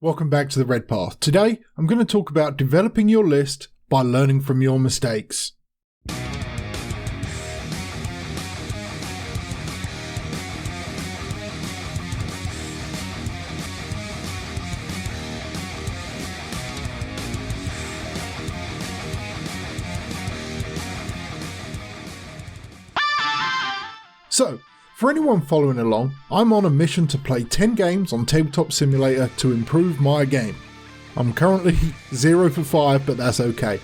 Welcome back to the Red Path. Today, I'm going to talk about developing your list by learning from your mistakes. So, for anyone following along, I'm on a mission to play 10 games on Tabletop Simulator to improve my game. I'm currently 0 for 5, but that's okay.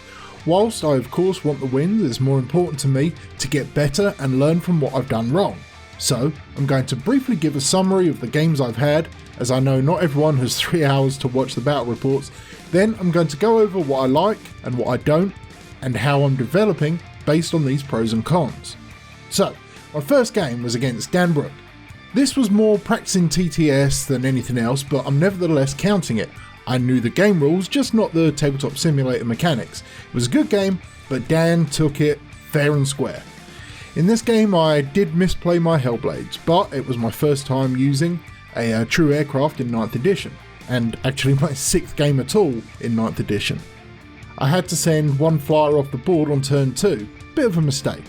Whilst I of course want the wins, it's more important to me to get better and learn from what I've done wrong. So, I'm going to briefly give a summary of the games I've had, as I know not everyone has 3 hours to watch the battle reports. Then I'm going to go over what I like and what I don't, and how I'm developing based on these pros and cons. So, my first game was against Danbrooke. This was more practicing TTS than anything else, but I'm nevertheless counting it. I knew the game rules, just not the Tabletop Simulator mechanics. It was a good game, but Dan took it fair and square. In this game I did misplay my Hellblades, but it was my first time using a true aircraft in 9th edition, and actually my 6th game at all in 9th edition. I had to send one flyer off the board on turn 2, bit of a mistake.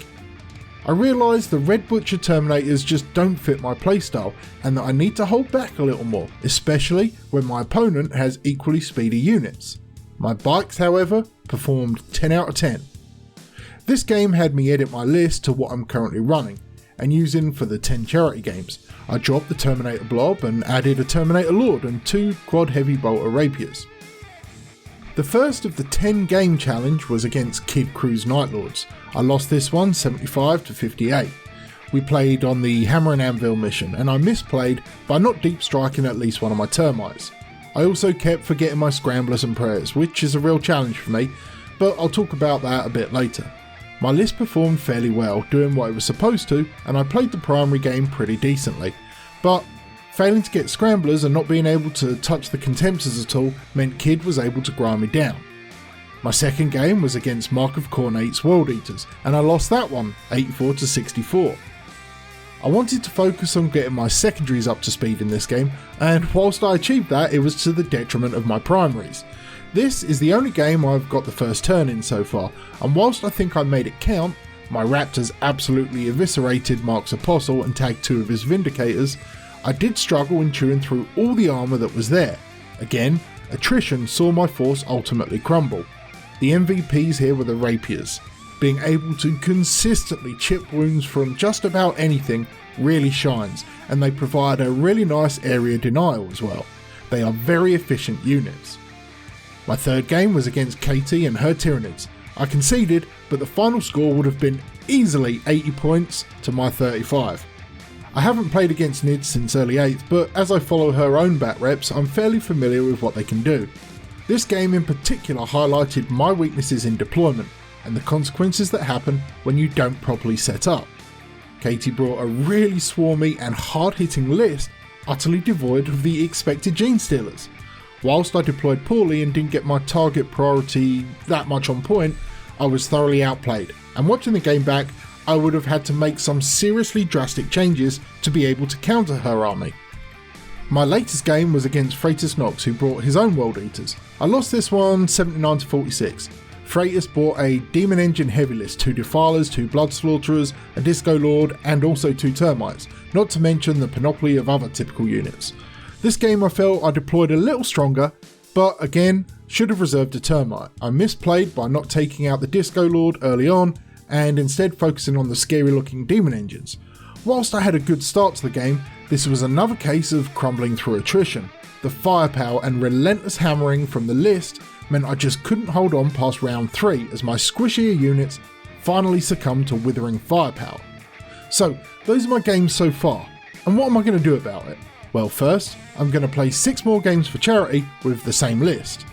I realised the Red Butcher Terminators just don't fit my playstyle and that I need to hold back a little more, especially when my opponent has equally speedy units. My bikes, however, performed 10 out of 10. This game had me edit my list to what I'm currently running and using for the 10 charity games. I dropped the Terminator Blob and added a Terminator Lord and 2 quad heavy bolter rapiers. The first of the 10 game challenge was against Kid Crew's Night Lords. I lost this one 75 to 58. We played on the Hammer and Anvil mission and I misplayed by not deep striking at least one of my termites. I also kept forgetting my scramblers and prayers, which is a real challenge for me, but I'll talk about that a bit later. My list performed fairly well, doing what it was supposed to, and I played the primary game pretty decently, but failing to get scramblers and not being able to touch the contemptors at all meant Kid was able to grind me down. My second game was against Mark of Khorne 8's World Eaters, and I lost that one 84 to 64. I wanted to focus on getting my secondaries up to speed in this game, and whilst I achieved that, it was to the detriment of my primaries. This is the only game I've got the first turn in so far, and whilst I think I made it count, my Raptors absolutely eviscerated Mark's Apostle and tagged 2 of his Vindicators. I did struggle in chewing through all the armour that was there. Again, attrition saw my force ultimately crumble. The MVPs here were the Rapiers. Being able to consistently chip wounds from just about anything really shines, and they provide a really nice area denial as well. They are very efficient units. My third game was against Katie and her Tyranids. I conceded, but the final score would have been easily 80 points to my 35. I haven't played against Nid since early 8th, but as I follow her own bat reps, I'm fairly familiar with what they can do. This game in particular highlighted my weaknesses in deployment and the consequences that happen when you don't properly set up. Katie brought a really swarmy and hard-hitting list, utterly devoid of the expected gene stealers. Whilst I deployed poorly and didn't get my target priority that much on point, I was thoroughly outplayed, and watching the game back, I would have had to make some seriously drastic changes to be able to counter her army. My latest game was against Freitas Nox, who brought his own World Eaters. I lost this one 79 to 46. Freitas brought a Demon Engine heavy list, 2 Defilers, 2 Blood Slaughterers, a Disco Lord and also 2 Termites, not to mention the panoply of other typical units. This game I felt I deployed a little stronger, but again, should have reserved a Termite. I misplayed by not taking out the Disco Lord early on and instead focusing on the scary looking Demon Engines. Whilst I had a good start to the game, this was another case of crumbling through attrition. The firepower and relentless hammering from the list meant I just couldn't hold on past round 3 as my squishier units finally succumbed to withering firepower. So those are my games so far, and what am I going to do about it? Well, first, I'm going to play 6 more games for charity with the same list.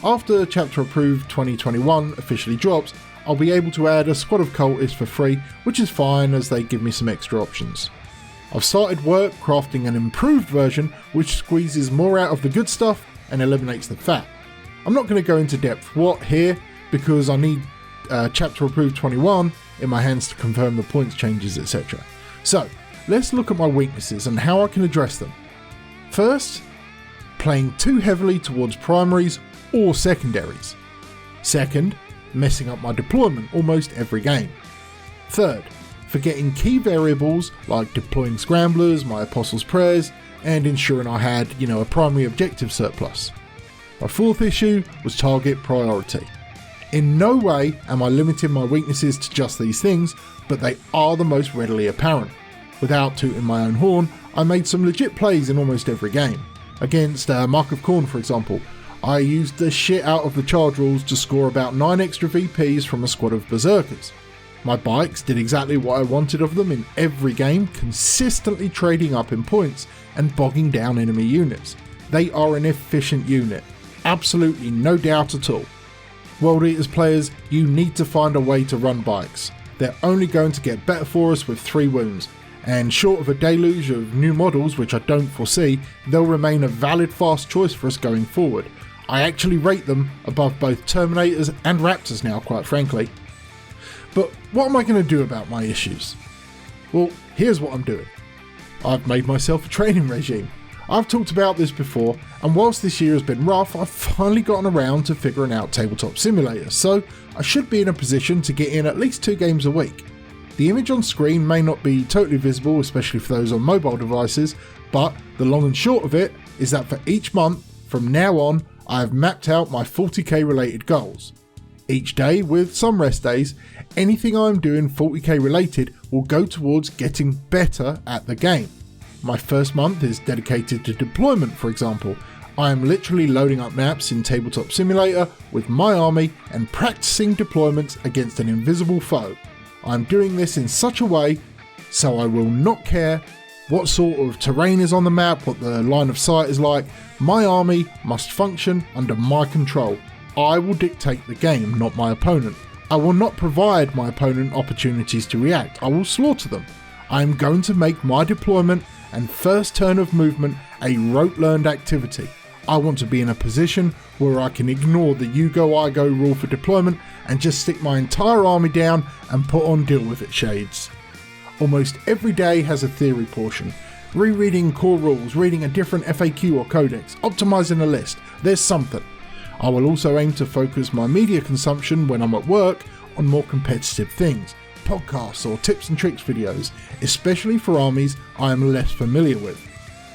After Chapter Approved 2021 officially drops, I'll be able to add a squad of cultists for free, which is fine as they give me some extra options. I've started work crafting an improved version which squeezes more out of the good stuff and eliminates the fat. I'm not going to go into depth what here because I need Chapter Approved 21 in my hands to confirm the points changes, etc. So let's look at my weaknesses and how I can address them. First, playing too heavily towards primaries or secondaries. Second, messing up my deployment almost every game. Third, forgetting key variables like deploying scramblers, my apostles' prayers, and ensuring I had, a primary objective surplus. My fourth issue was target priority. In no way am I limiting my weaknesses to just these things, but they are the most readily apparent. Without tooting my own horn, I made some legit plays in almost every game. Against Mark of Khorne, for example, I used the shit out of the charge rules to score about 9 extra VPs from a squad of berserkers. My bikes did exactly what I wanted of them in every game, consistently trading up in points and bogging down enemy units. They are an efficient unit, absolutely no doubt at all. World Eaters players, you need to find a way to run bikes. They're only going to get better for us with 3 wounds, and short of a deluge of new models, which I don't foresee, they'll remain a valid fast choice for us going forward. I actually rate them above both Terminators and Raptors now, quite frankly. But what am I going to do about my issues? Well, here's what I'm doing. I've made myself a training regime. I've talked about this before, and whilst this year has been rough, I've finally gotten around to figuring out Tabletop Simulator, so I should be in a position to get in at least 2 games a week. The image on screen may not be totally visible, especially for those on mobile devices, but the long and short of it is that for each month, from now on, I have mapped out my 40k related goals. Each day, with some rest days, anything I'm doing 40k related will go towards getting better at the game. My first month is dedicated to deployment, for example. I am literally loading up maps in Tabletop Simulator with my army and practicing deployments against an invisible foe. I'm doing this in such a way so I will not care what sort of terrain is on the map, what the line of sight is like. My army must function under my control. I will dictate the game, not my opponent. I will not provide my opponent opportunities to react. I will slaughter them. I am going to make my deployment and first turn of movement a rote-learned activity. I want to be in a position where I can ignore the you go I go rule for deployment and just stick my entire army down and put on deal with it shades. Almost every day has a theory portion. Rereading core rules, reading a different FAQ or codex, optimizing a list, there's something. I will also aim to focus my media consumption when I'm at work on more competitive things, podcasts or tips and tricks videos, especially for armies I am less familiar with.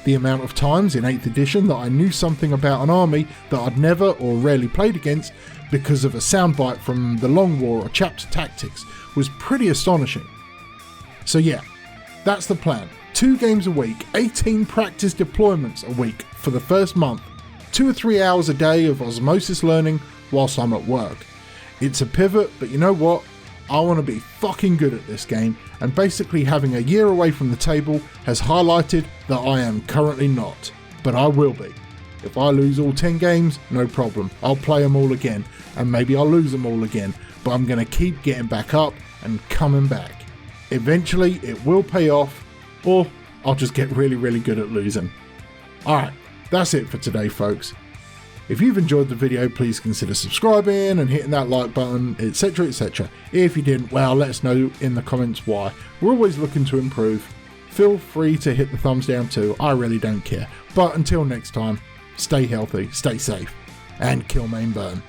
The amount of times in 8th edition that I knew something about an army that I'd never or rarely played against because of a soundbite from the Long War or Chapter Tactics was pretty astonishing. So yeah, that's the plan. 2 games a week, 18 practice deployments a week for the first month, 2 or 3 hours a day of osmosis learning whilst I'm at work. It's a pivot, but you know what? I want to be fucking good at this game, and basically having a year away from the table has highlighted that I am currently not, but I will be. If I lose all 10 games, no problem, I'll play them all again, and maybe I'll lose them all again, but I'm going to keep getting back up and coming back. Eventually it will pay off, or I'll just get really, really good at losing. Alright, that's it for today, folks. If you've enjoyed the video, please consider subscribing and hitting that like button, etc, etc. If you didn't, well, let us know in the comments why. We're always looking to improve. Feel free to hit the thumbs down too, I really don't care. But until next time, stay healthy, stay safe, and kill main burn.